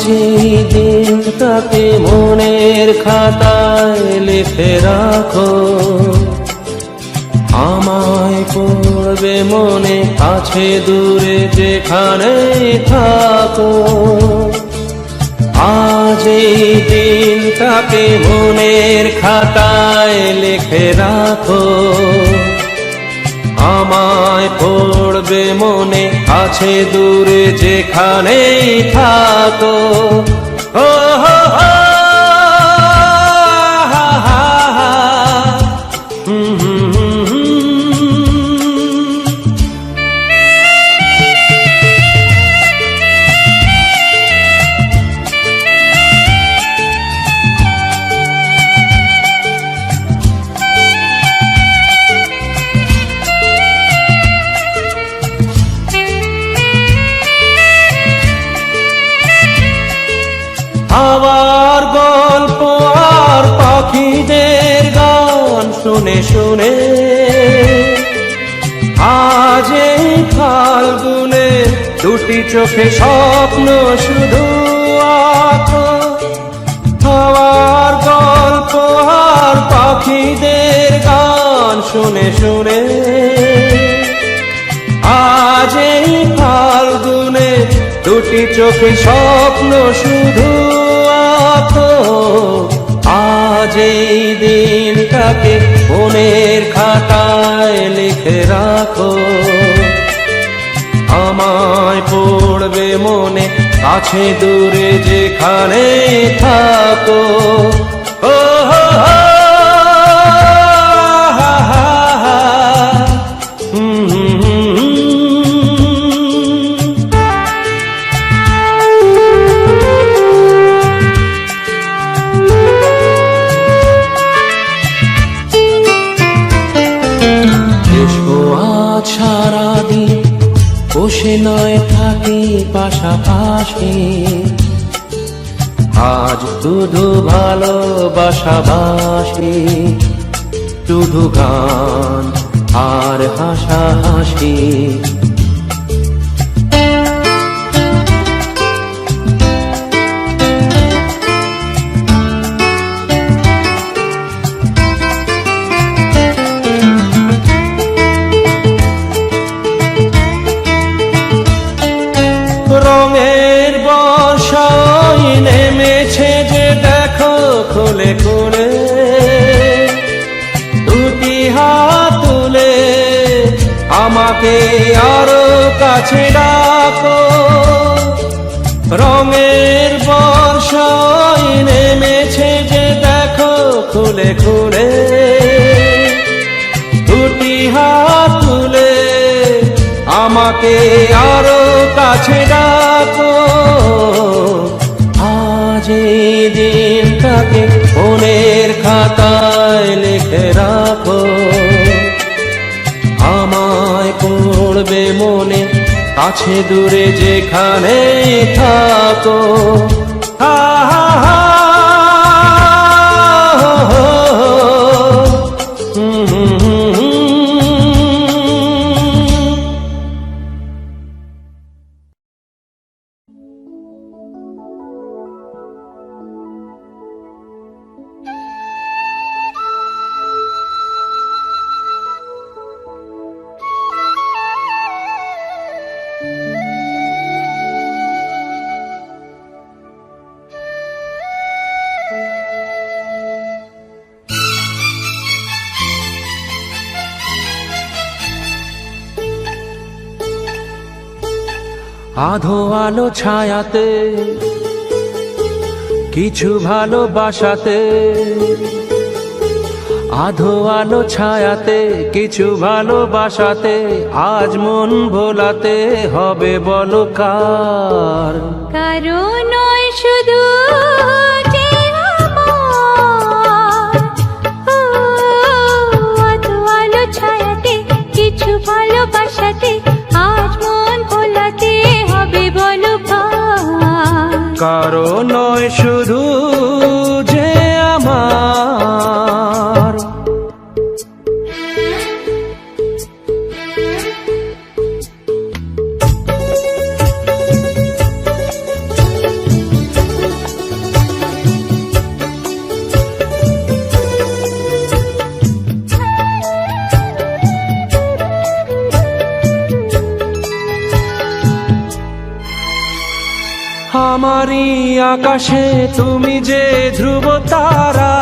এই দিনটাকে মনের খাতায় লিখে রাখো, আমায় পড়বে মনে কাছে দূরে যেখানে থাকো। আজ এই দিনটাকে মনের খাতায় লিখে রাখো, আমায় পড়বে মনে কাছে দূরে যেখানেই থাকো। ও হো হো আবার গল্প আর পাখিদের গান শুনে শুনে আজ এই ফাল্গুনে দুটি চোখে স্বপ্ন শুধু আঁকো। আবার গল্প আর পাখিদের গান শুনে শুনে আজ এই ফাল্গুনে দুটি চোখে স্বপ্ন শুধু আঁকো। আজ এই দিনটাকে মনের খাতায় লিখে রাখো, আমায় পড়বে মনে কাছে দূরে যেখানে থাকো। ও হো হো সারাদিন বসে নয় থাকি পাশাপাশি, আজ শুধু ভালোবাসাবাসি, শুধু গান আর হাসাহাসি। রঙের বর্ষায় নেমেছে যে দেখো খুলে খুলে, দুটি হাত তুলে আমাকে আরো কাছে ডাকো। রঙের বর্ষায় নেমেছে যে দেখো খুলে খুলে, দুটি হাত তুলে আমাকে আরো কাছে ডাকো। আজ এই দিনটাকে মনের খাতায় লিখে রাখো, আমায় পড়বে মনে কাছে দূরে যেখানে থাকো। হা হা হা আধো আলো ছায়াতে কিছু ভালোবাসাতে, আধো আলো ছায়াতে কিছু ভালোবাসাতে, আজ মন ভোলাতে হবে বলো কার। কারো নয় শুধু যে আমার, আধো আলো ছায়াতে কিছু ভালোবাসাতে, আজ মন ভোলাতে হবে বলো কার। কারো নয় শুধু যে আমার, আমারই আকাশে তুমি যে ধ্রুব তারা,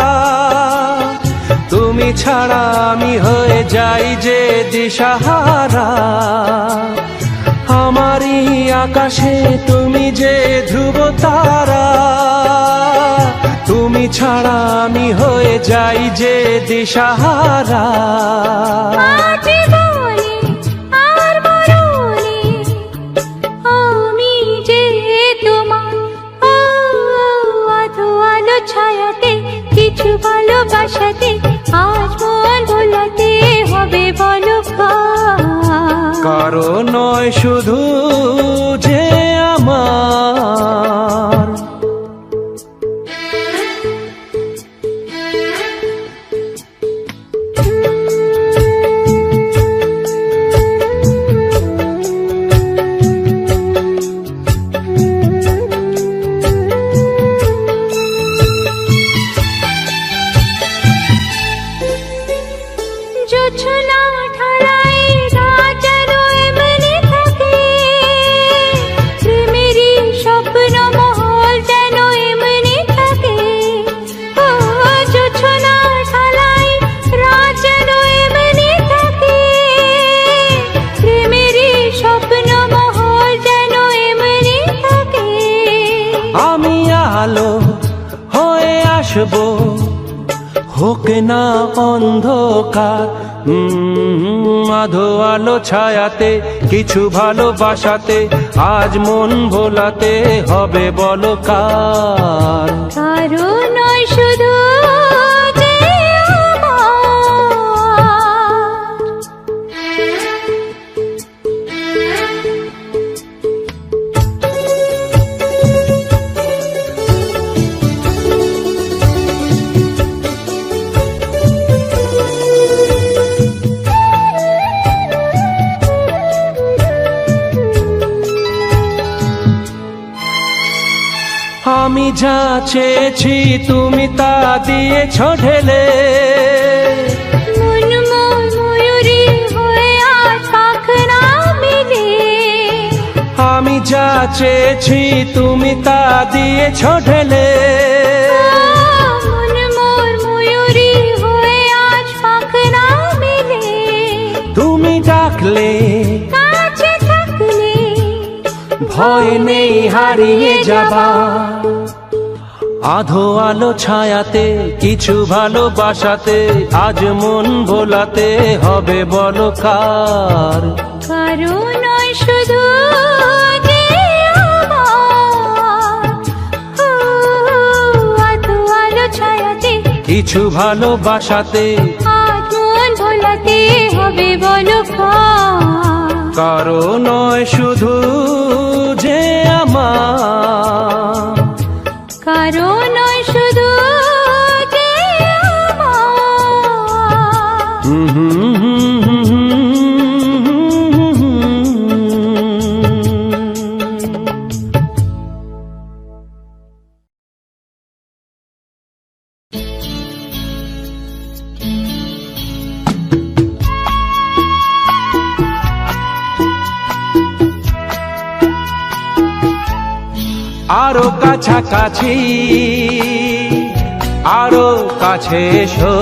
তুমি ছাড়া আমি হয়ে যাই যে দিশাহারা। আমারই আকাশে তুমি যে ধ্রুব তারা, তুমি ছাড়া আমি হয়ে যাই যে দিশাহারা। আজ বলে আর মরণে আমি যে তোমার, ও আধো আলো ছায়াতে কিছু ভালোবাসাতে আজ মন ভোলাতে হবে বলো কার। কারো নয় শুধু যে আমার। জোছনা ঢালাই রাত যেন এমনি থাকে, প্রেমেরই স্বপ্ন মহল যেন এমনি থাকে। ও জোছনা ঢালাই রাত যেন এমনি থাকে, প্রেমেরই স্বপ্ন মহল যেন এমনি থাকে। আমি আলো হয়ে আসবো, হোক না অন্ধকার। আধো আলো ছায়াতে কিছু ভালোবাসাতে আজ মন ভোলাতে হবে বলো কার। কারো নয় শুধু যে আমি যা চেয়েছি তুমি তা দিয়েছ ঢেলে, মন ময়ূরী হয়ে আজ পাখনা মেলে। আমি যা চেয়েছি তুমি তা দিয়েছ ঢেলে। মন ময়ূরী হয়ে আজ পাখনা মেলে। তুমি ডাকলে কাছে থাকলে ভয় নেই হারিয়ে যাবা। আধো আলো ছায়াতে কিছু ভালোবাসাতে আজ মন ভোলাতে হবে বলো কার। কারো নয় শুধু যে আমার, ও আধো আলো ছায়াতে কিছু ভালোবাসাতে আজ মন ভোলাতে হবে বলো কার। কারো নয় শুধু যে আমার। কারো নয় শুধু যে আমার। আরো কাছাকাছি, আরো কাছে এসো,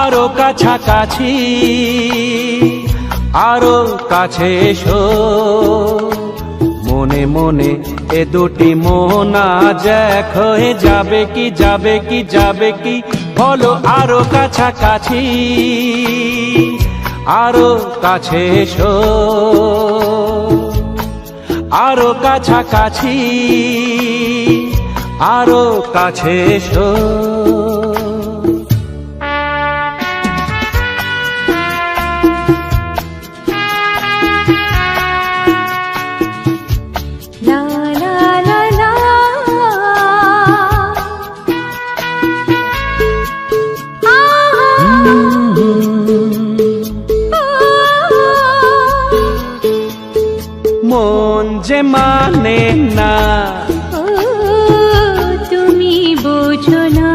আরো কাছাকাছি, আরো কাছে এসো। মনে মনে এ দুটি মন আজ এক হয়ে যাবে কি, যাবে কি, যাবে কি বলো। আরো কাছাকাছি, আরো কাছে এসো, আরো কাছাকাছি, আরো কাছে এসো। লা লা লা লা, মন যে মানে না, ও তুমি বোঝো না।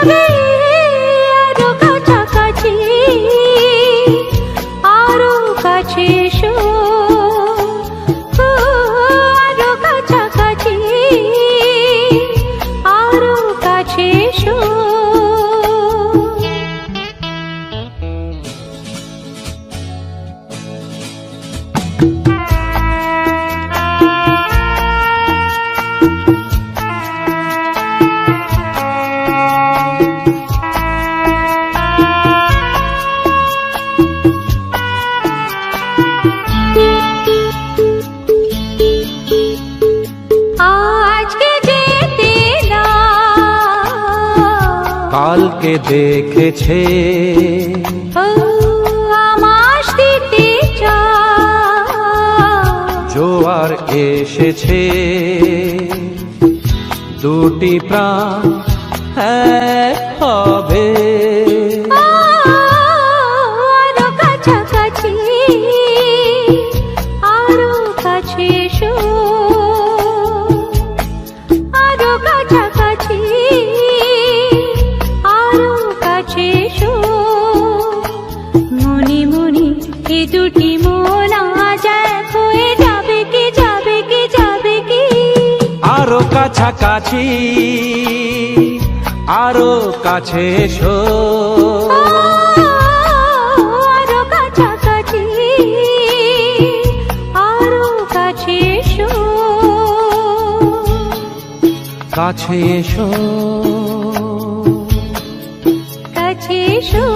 রে আরো কাছাকাছি, আরো কাছে এসো, আরো কাছাকাছি, আরো কাছে এসো। আজকে যেতে না, কালকে দেখেছে ও আমাস দিতে চাও, জোয়ার এসেছে, দুটি প্রাণ এক হবে। আরো কাছাকাছি, আরো কাছে এসো, আরো কাছাকাছি, আরো কাছে এসো। মনে মনে এ দুটি মন আজ এক হয়ে যাবে কি, যাবে কি, যাবে কি। আরো কাছাকাছি, আরো কাছে এসো, আরো কাছাকাছি, আরো কাছে এসো, কাছে এসো, কাছে এসো,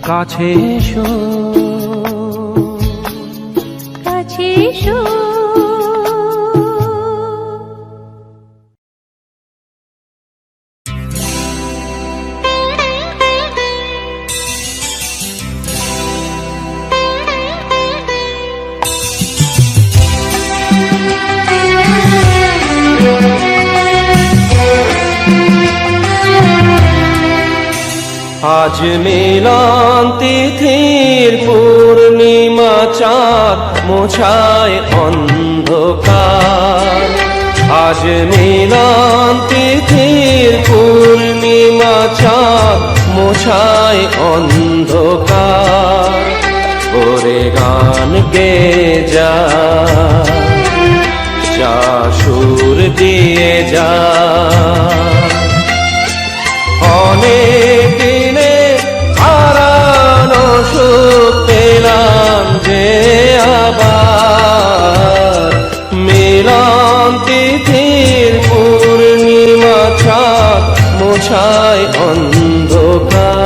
কাছে এসো, কাছে এসো। আজ মিলন তিথির পূর্ণিমা চাঁদ মোছায় অন্ধকার। আজ মিলন তিথির পূর্ণিমা চাঁদ মোছায় অন্ধকার। ওরে গান গে যা, যা সুর দিয়ে যা, অনেক দিনে হারানো সুখ পেলাম যে আবার। মিলন তিথির পূর্ণিমা চাঁদ মোছায় অন্ধকার।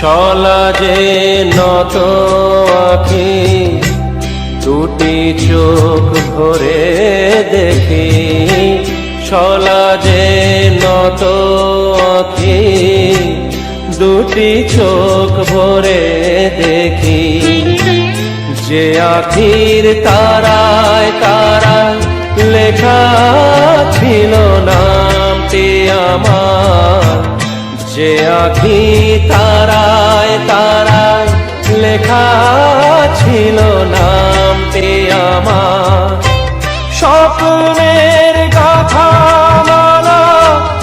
শলা যে নত আঁখি, দুটি চোখ ভরে দেখি। শলা যে নত আঁখি, দুটি চোখ ভরে দেখি। যে আখির তারায় তারায় লেখা ছিল নামটি আমার। যে আখি তারায় তারায় লেখা ছিল নামটি আমার। স্বপ্নের গাথা মালা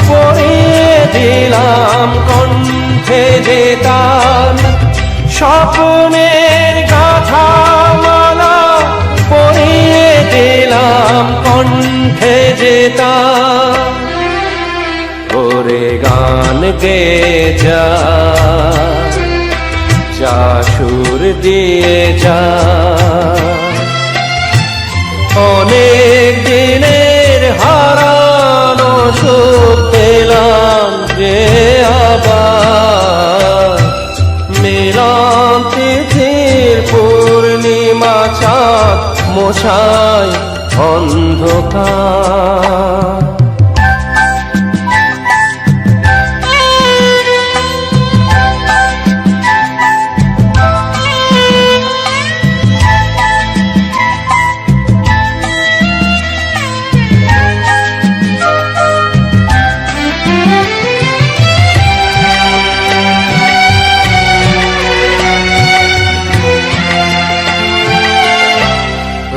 পরিয়ে দিলাম কণ্ঠে যে তার। স্বপ্নের গাথা মালা পরিয়ে দিলাম কণ্ঠে যে তার। ওরে গান গে যা, যা সুর দিয়ে যা, অনেক দিনের হারানো সুখ পেলাম যে আবার। মিলন তিথির পূর্ণিমা চাঁদ মোছায় অন্ধকার।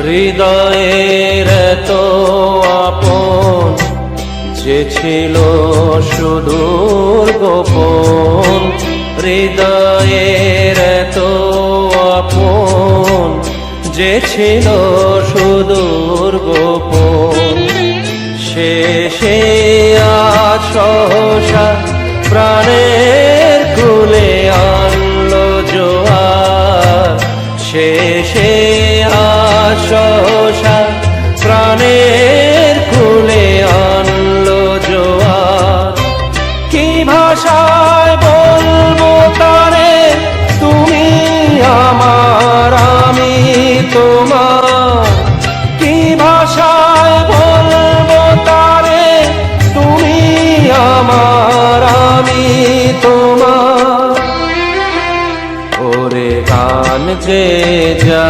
হৃদয়ের এত আপন যে ছিল সুদূর গোপন, হৃদয়ের এত আপন যে ছিল সুদূর গোপন, শেষে আজ সহসা প্রাণের কুলে আনলো জোয়ার, শেষে আজ সহসা প্রাণের কুলে আনলো জোয়ার। কি ভাষায় বলবো তারে, তুমি আমার আমি তোমার, কি ভাষায় বলবো তারে, তুমি আমার আমি তোমার। ওরে গান গেয়ে যা,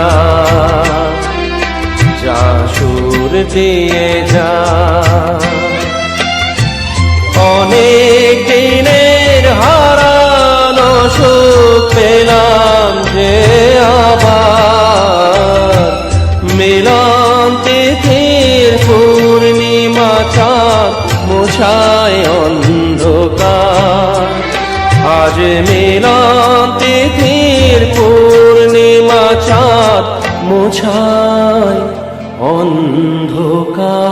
যা সুর দিয়ে যা, অনেক দিনের হারানো সুখ পেলাম যে আবার, মিলন তিথির পূর্ণিমা চাঁদ মুছায় অন্ধকার, আজ মিলন তিথির পূর্ণিমা চাঁদ মুছায় অন্ধকার।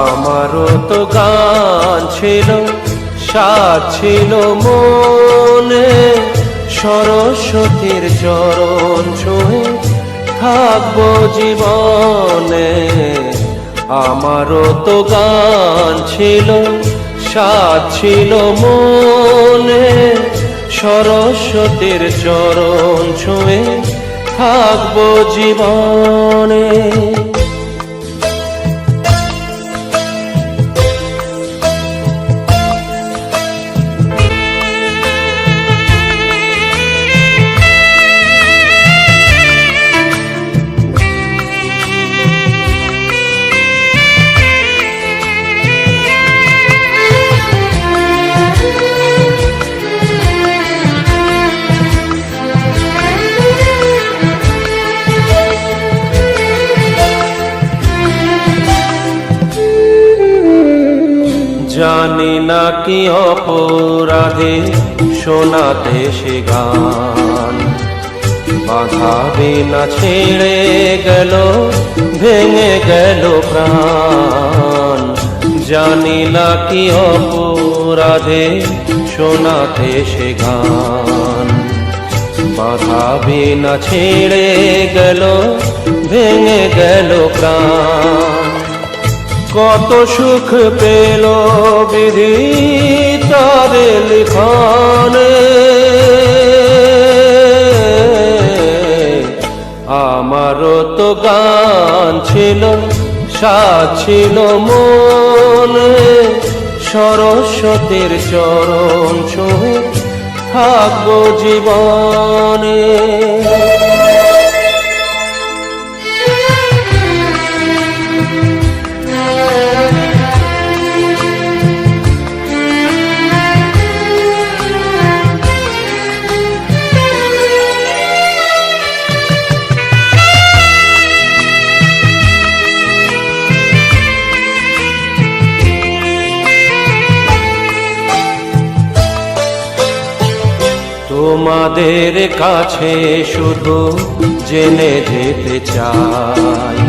আমারও তো গান ছিল, সাজ ছিল মনে, সরস্বতীর চরণ ছুঁয়ে থাকবো জীবনে। আমারও তো গান ছিল, সাজ ছিল মনে, সরস্বতীর চরণ ছুঁয়ে থাকবো জীবনে। জানি না কি অপরাধে শোনাতে সে গান, বাঁধাবে না ছেড়ে গেল, ভেঙে গেল প্রাণ। জানি না কি অপরাধে শোনাতে সে গান, বাঁধাবে না ছেড়ে গেল, ভেঙে গেল প্রাণ। কত সুখ পেল বিধি তাদের লিখনে, আমারও তো গান ছিল, সাজ ছিল মনে, সরস্বতীর চরণ ছুঁয়ে থাকবো জীবনে। তোমাদের কাছে শুধু জেনে যেতে চাই,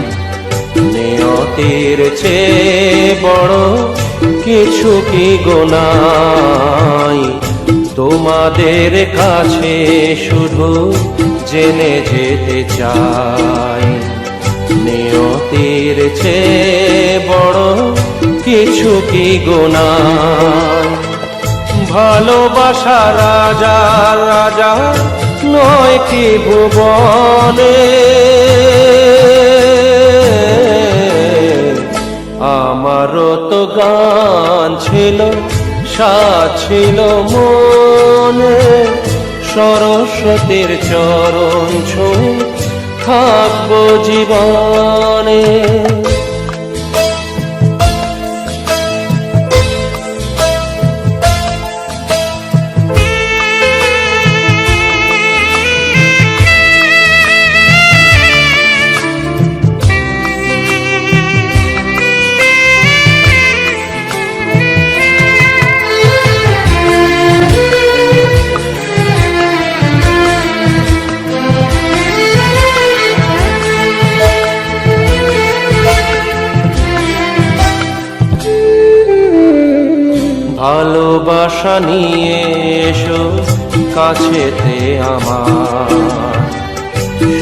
নিয়তির চেয়ে বড় কিছু কি গোনাই। তোমাদের কাছে শুধু জেনে যেতে চাই, নিয়তির চেয়ে বড় কিছু কি গোনাই। ভালোবাসা রাজা রাজা নয় কি ভুবনে, আমারও তো গান ছিল, সাজ ছিল মনে, সরস্বতীর চরণ ছুঁয়ে থাকবো জীবনে। ভালোবাসা নিয়ে এসো কাছেতে আমার,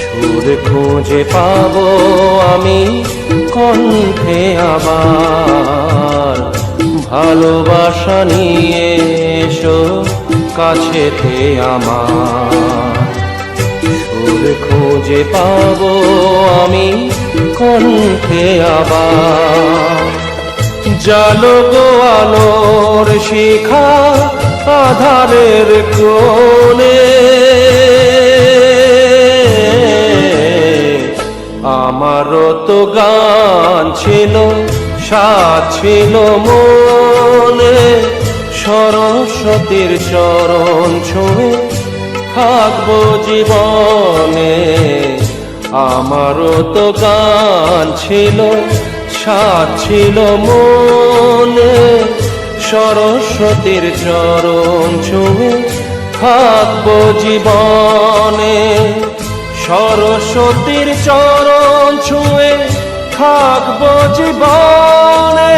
সুর খুঁজে পাবো আমি কণ্ঠে আবার। ভালোবাসা নিয়ে এসো কাছেতে আমার, সুর খুঁজে পাবো আমি কণ্ঠে আবার। জালো গো আলোর শিখা আধারের কোণে, আমারও তো গান ছিল, সাজ ছিল মনে, সরস্বতীর চরণ ছুঁয়ে থাকবো জীবনে। আমারও তো গান ছিল, সাজ ছিল মনে, সরস্বতীর চরণ ছুঁয়ে থাকবো জীবনে। সরস্বতীর চরণ ছুঁয়ে থাকবো জীবনে।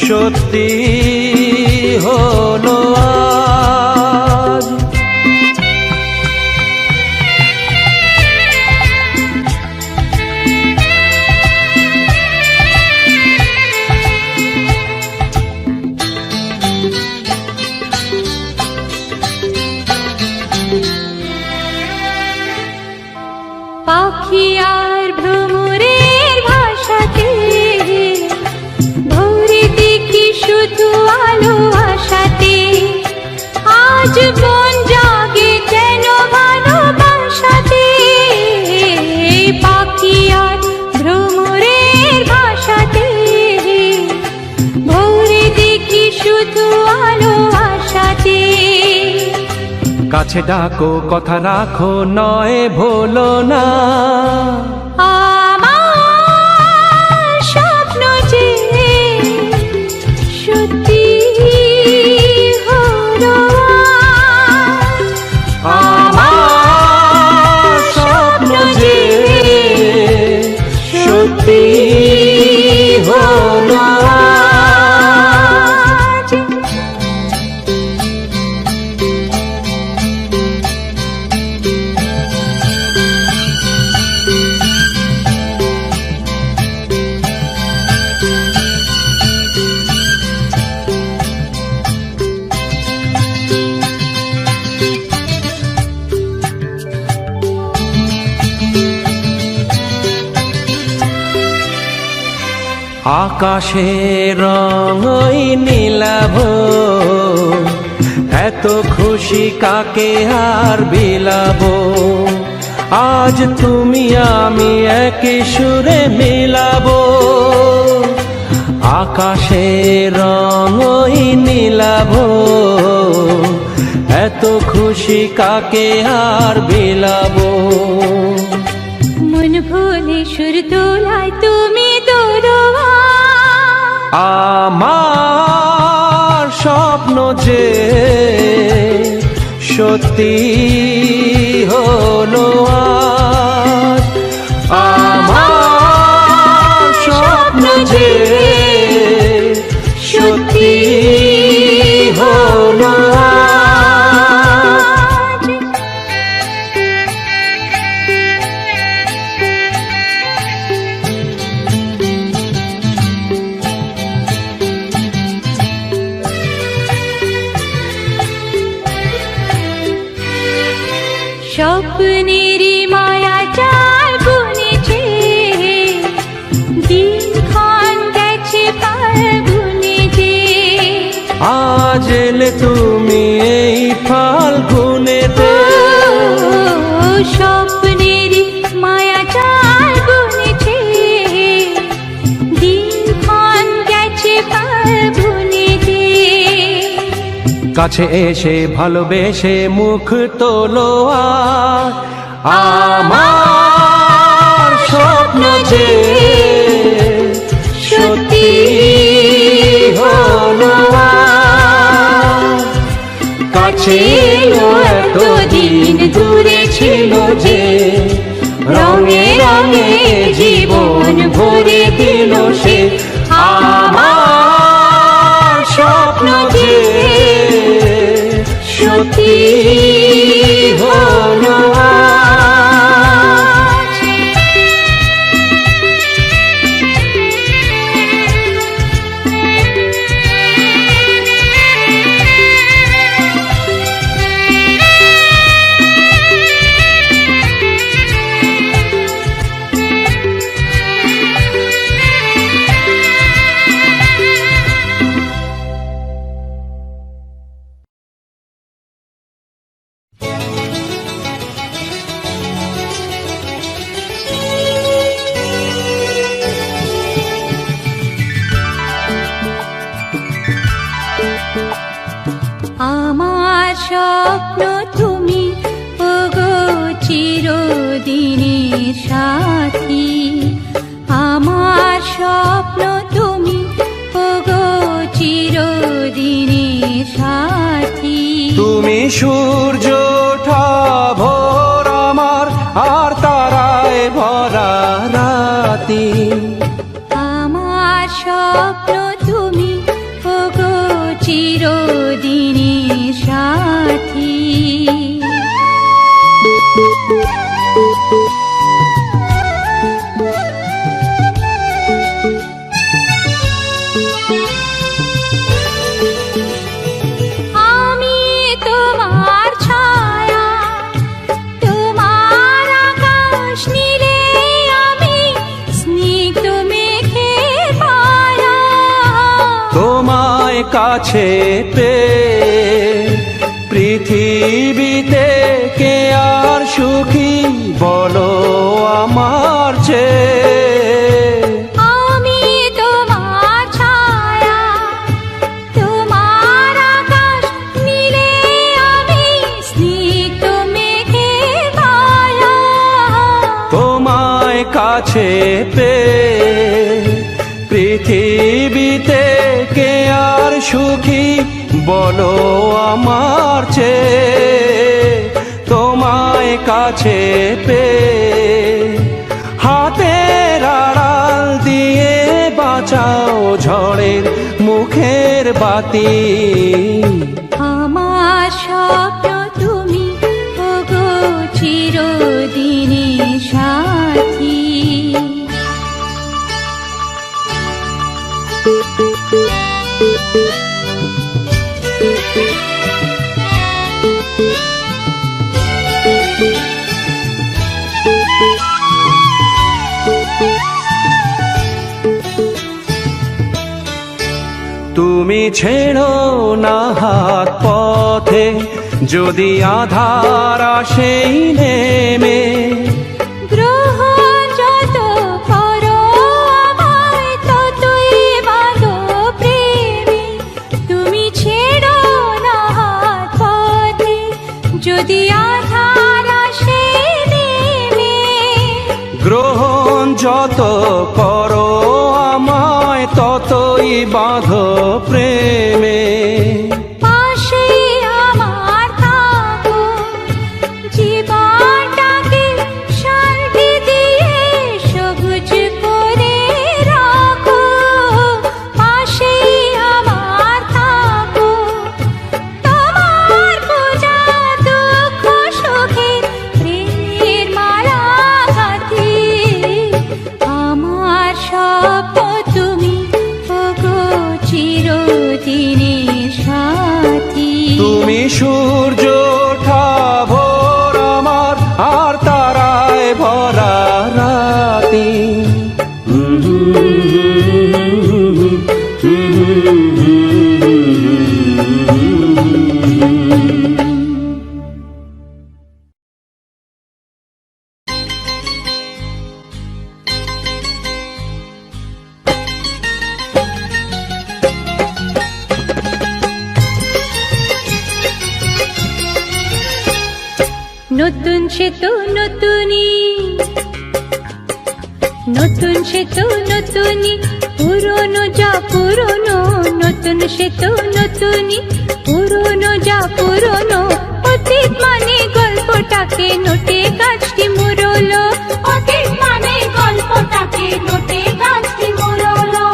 সত্যি হলো আজ। পাখি আর ভ্রমরের ভাষাতে ভোরে দেখি শুধু আলো আশাতে, আজ মন জাগে যেন ভালোবাসাতে। পাখি আর ভ্রমরের ভাষাতে ভোরে দেখি শুধু আলো আশাতে। কাছে ডাকো কথা রাখো নয় ভোলো না, আমার স্বপ্ন যে সত্যি হলো আজ। আমার স্বপ্ন যে সত্যি হলো আজ। আকাশের রং ওই নীলাভ, এত খুশি কাকে আর বিলাবো। আজ তুমি আমি একই সুরে মিলাবো। আকাশের রং ওই নীলাভ, এত খুশি কাকে আর বিলাবো। মন ভুলে সুর তোলায় তুমি দোরোয়া, আমার স্বপ্ন যে সত্যি হলো আজ। আমার স্বপ্ন যে সত্যি হলো আজ। স্বপ্নের মায়া চার বুনেছে, দিনক্ষণ গেছে ফাল্গুনে যে। আজ এলে তুমি এই ফাল্গুনেতে, স্বপ্নের মায়া চার বুনেছে, দিনক্ষণ গেছে ফাল্গুনে যে। কাছে এসে ভালোবেসে মুখ তোলো আজ। আমার স্বপ্ন যে সত্যি হলো আজ। কাছে এলো এতদিন দূরে ছিল যে, রঙে রঙে জীবন ভরে দিল সে। আমার স্বপ্ন যে সত্যি হলো আজ। আমার স্বপ্ন তুমি ওগো চিরদিনের সাথী। আমার স্বপ্ন তুমি ওগো চিরদিনের সাথী। তুমি সূর্য ওঠা ভোর আমার, আর তারায় ভরা রাতি। আমার স্বপ্ন তুমি ওগো চিরদিনের সাথী। আমি তোমার ছায়া, তোমার আকাশ নীলে আমি স্নিগ্ধ মেঘের মায়া। তোমায় কাছে পেয়ে পৃথিবীতে কে আর সুখী বলো আমার চেয়ে। আমি তোমার ছায়া, তোমার আকাশ নীলে আমি স্নিগ্ধ মেঘের মায়া। তোমায় কাছে পেয়ে পৃথিবীতে কে আর সুখী বলো আমার চেয়ে। তোমায় কাছে পেয়ে হাতের আড়াল দিয়ে বাঁচাও ঝড়ের মুখের বাতি। আমার স্বপ্ন তুমি ওগো চিরদিনের সাথী। তুমি ছেড়ো না হাত পথে, যদি আধার আসেই নেমে। গ্রহণ যত করো আমায় ততই বাঁধো প্রেমে, তুমি ছেড়ো না হাত পথে, যদি আধার আসে নেমে। গ্রহণ যত করো আমায় ততই বাঁধো প্রেমে। পাশে আমার থাকো, জীবনটাকে শান্তি দিয়ে সবুজ করে রাখো। পাশে আমার থাকো, তোমার পূজা দুঃখ সুখে প্রেমের মালা গাঁথি। আমার স্বপ্ন তুমি ওগো চিরদিনের সাথী। তুমি সূর্য ওঠা ভোর আমার, আর তারায় ভরা রাতি। নতুন সে তো নতুনই, নতুন সে তো নতুনই, পুরনো যা পুরনো। নতুন সে তো নতুনই, পুরনো যা পুরনো। অতীত মানে গল্পটাকে নোটে গাছটি মুড়লো, অতীত মানে গল্পটাকে নোটে গাছটি মুড়লো।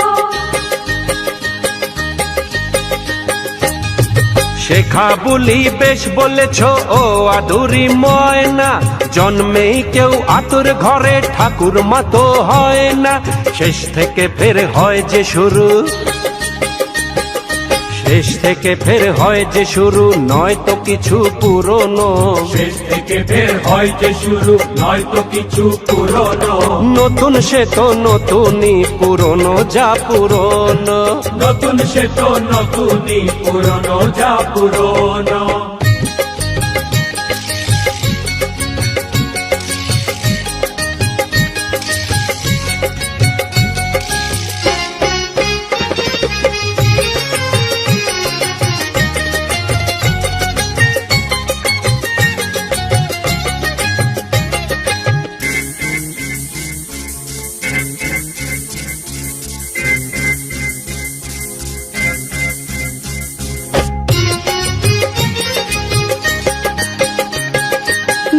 শেখা বলি বেশ বলেছ ও আদুরি ময়না, জন্মেই কেউ আতুর ঘরে ঠাকুর মা তো হয় না। শেষ থেকে ফের হয় যে শুরু, শেষ থেকে ফের হয় যে শুরু, নয় তো কিছু পুরনো। শেষ থেকে ফের হয় যে শুরু, নয়তো কিছু পুরনো। নতুন সে তো নতুনই, পুরনো যা পুরনো। নতুন সে তো নতুনই, পুরনো যা পুরনো।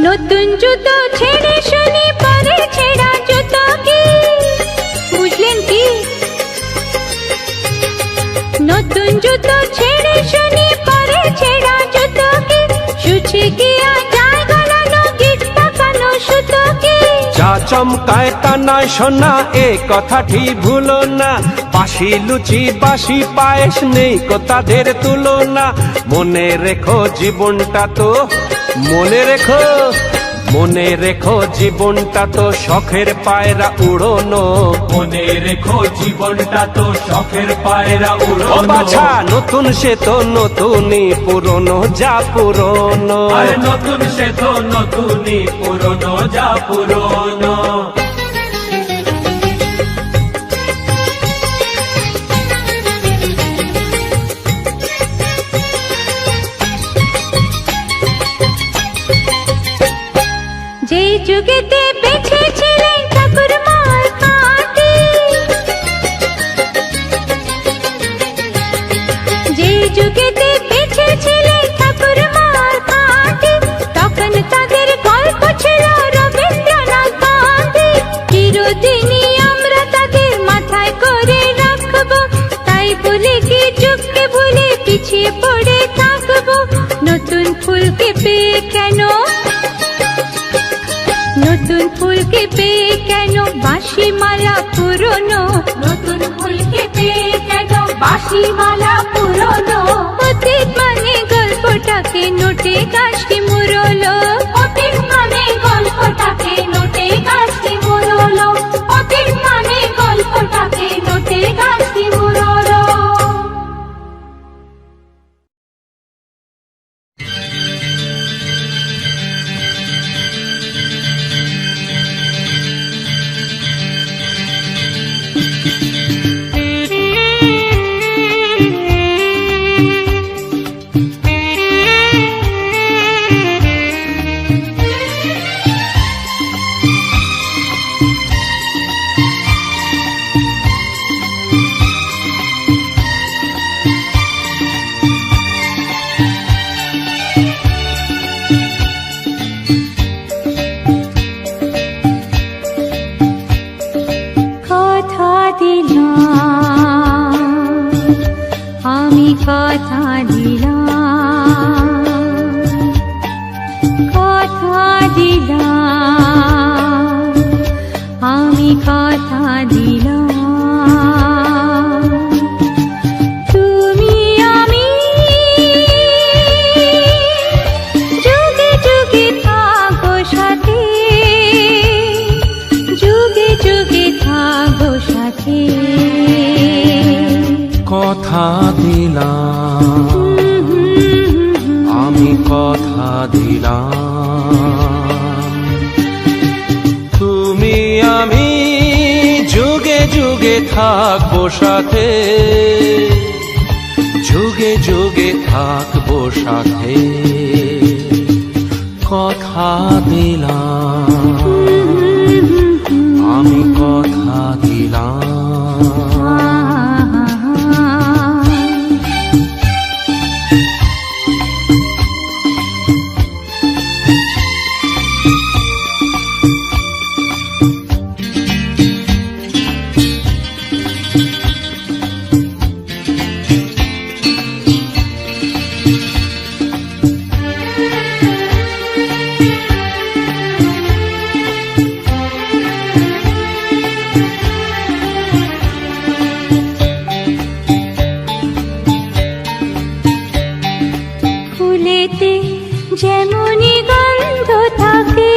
নতুন জুতো ছেড়ে শুনি পরে ছেঁড়া জুতো কি, বুঝলেন কি? নতুন জুতো ছেড়ে শুনি পরে ছেঁড়া জুতো কি, শুছে গিয়া যায় গলানো গিট পাকানো সুতো কি। যা চমকায় তা নয় শোনা, এ কথাটি ভুলো না। বাসি লুচি বাসি পায়েস নেই কো তাদের তুলনা। মনে রেখো জীবনটা তো, মনে রেখো, মনে রেখো জীবনটা তো শখের পায়রা উড়োনো। মনে রেখো জীবনটা তো শখের পায়রা ও উড়োনো। বাছা নতুন সে তো নতুনই, পুরনো যা পুরনো। আর নতুন সে তো নতুনই, পুরনো যা পুরনো। যে যুগেতে বেঁচেছিলেন ঠাকুর মার খাঁটি, যে যুগেতে বেঁচেছিলেন ঠাকুর মার খাঁটি, তখন তাদের গল্প ছিল রবীন্দ্রনাথ গান্ধী। চিরদিনই আমরা তাদের মাথায় করে রাখবো, তাই বলে কি যুগকে ভুলে পিছিয়ে পড়ে থাকবো। নতুন ফুলকে পেয়ে কেন, নতুন ফুলকে পেয়ে কেন বাঁশি মালা পুরনো। নতুন ফুলকে পেয়ে কেন বাঁশি মালা পুরনো। অতীত মানে গল্পটাকে নোটে গাছটি মুড়লো, অতীত মানে গল্পটাকে নোটে গাছটি মুড়লো, অতীত মানে গল্পটাকে নোটে গাছটি মুড়লো। আমি কথা দিলাম তুমি আমি যুগে যুগে থাকবো সাথে, যুগে যুগে থাকবো সাথে। কথা দিলাম, আমি কথা দিলাম, তুমি আমি যুগে যুগে থাকবো সাথে, যুগে যুগে থাকবো সাথে। কথা দিলাম, আমি কথা দিলাম। ফুলেতে যেমনি গন্ধ থাকে,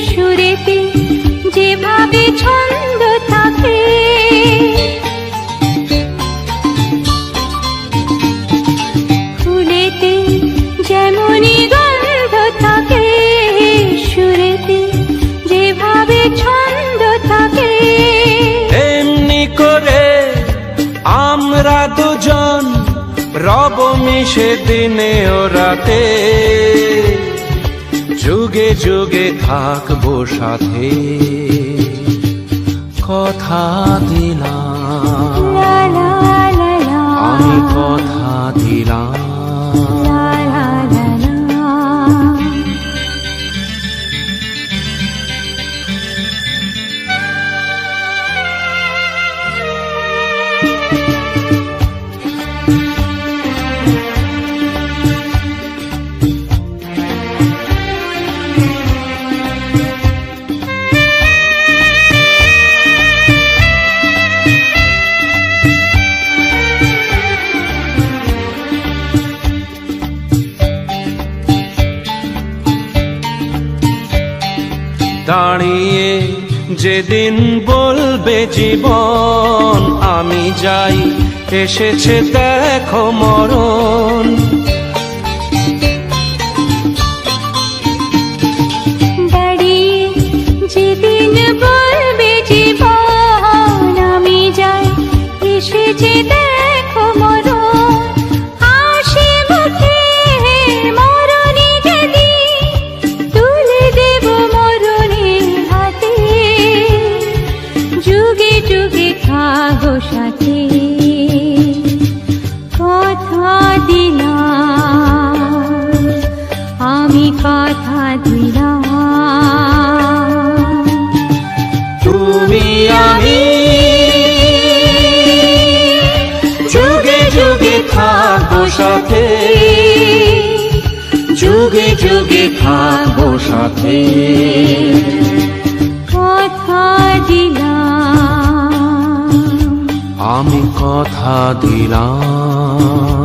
সুরেতে যেভাবে ছন্দ থাকে, ফুলেতে যেমনি গন্ধ থাকে, সুরেতে যেভাবে ছন্দ থাকে, এমনি করে আমরা দুজন রব মিশে দিনে ও রাতে, যুগে যুগে থাকবো সাথে। কথা দিলাম, লা লা লা লা, আমি কথা দিলাম। লা লা লা লা। দাঁড়িয়ে যেদিন বলবে জীবন আমি যাই, এসেছে দেখো মরণ। দাঁড়িয়ে যেদিন বলবে জীবন আমি যাই, এসেছে দেখো মরণ। হাসি মুখে মরণে যেদিন তুলে দেব মরণের হাতে, যুগে যুগে থাকবো সাথে। কথা দিলাম, আমি কথা দিলাম, তুমি আমি যুগে যুগে থাকবো সাথে, যুগে যুগে থাকবো সাথে। কথা দিলাম, আমি কথা দিলাম।